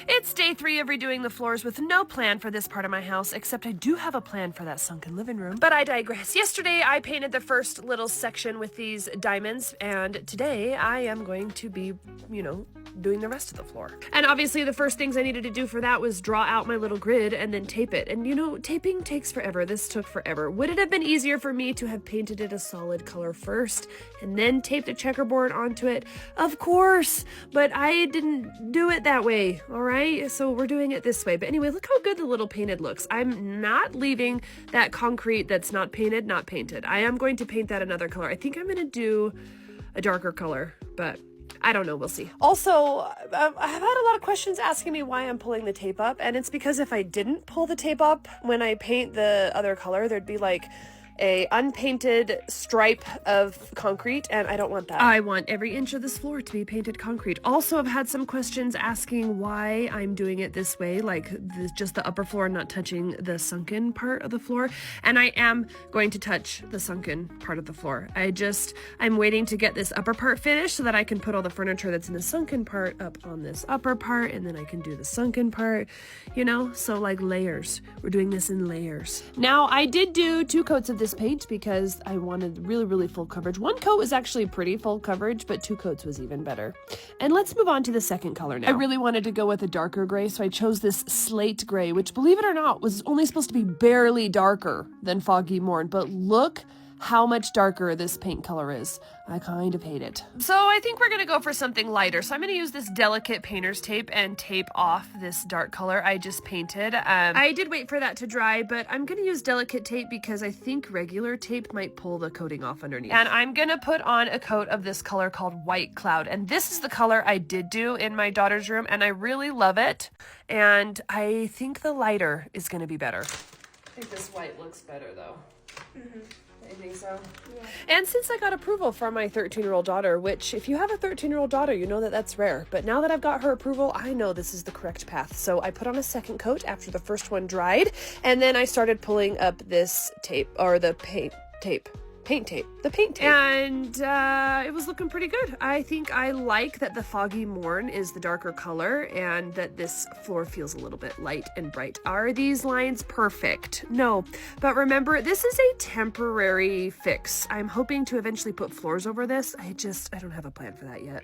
It's day 3 of redoing the floors with no plan for this part of my house, except I do have a plan for that sunken living room. But I digress. Yesterday, I painted the first little section with these diamonds, and today I am going to be, doing the rest of the floor. And obviously the first things I needed to do for that was draw out my little grid and then tape it. And taping takes forever. This took forever. Would it have been easier for me to have painted it a solid color first and then tape the checkerboard onto it? Of course, but I didn't do it that way, all right? So we're doing it this way. But anyway, look how good the little painted looks. I'm not leaving that concrete that's not painted, not painted. I am going to paint that another color. I think I'm going to do a darker color, but I don't know. We'll see. Also, I've had a lot of questions asking me why I'm pulling the tape up, and it's because if I didn't pull the tape up when I paint the other color, there'd be like a unpainted stripe of concrete, and I don't want that. I want every inch of this floor to be painted concrete. Also, I've had some questions asking why I'm doing it this way, like just the upper floor not touching the sunken part of the floor, and I am going to touch the sunken part of the floor. I'm waiting to get this upper part finished so that I can put all the furniture that's in the sunken part up on this upper part, and then I can do the sunken part, so like layers. We're doing this in layers. Now, I did do 2 coats of this paint because I wanted really, really full coverage. 1 coat was actually pretty full coverage, but 2 coats was even better. And let's move on to the second color now. I really wanted to go with a darker gray, so I chose this slate gray, which, believe it or not, was only supposed to be barely darker than Foggy Morn, but look how much darker this paint color is. I kind of hate it. So I think we're gonna go for something lighter. So I'm gonna use this delicate painter's tape and tape off this dark color I just painted. I did wait for that to dry, but I'm gonna use delicate tape because I think regular tape might pull the coating off underneath. And I'm gonna put on a coat of this color called White Cloud. And this is the color I did do in my daughter's room, and I really love it. And I think the lighter is gonna be better. I think this white looks better though. Mm-hmm. I think so. Yeah. And since I got approval from my 13-year-old daughter, which if you have a 13-year-old daughter, you know that that's rare. But now that I've got her approval, I know this is the correct path. So I put on a second coat after the first one dried. And then I started pulling up this tape, or the paint tape. And it was looking pretty good. I think I like that the Foggy Morn is the darker color and that this floor feels a little bit light and bright. Are these lines perfect? No, but remember, this is a temporary fix. I'm hoping to eventually put floors over this. I don't have a plan for that yet.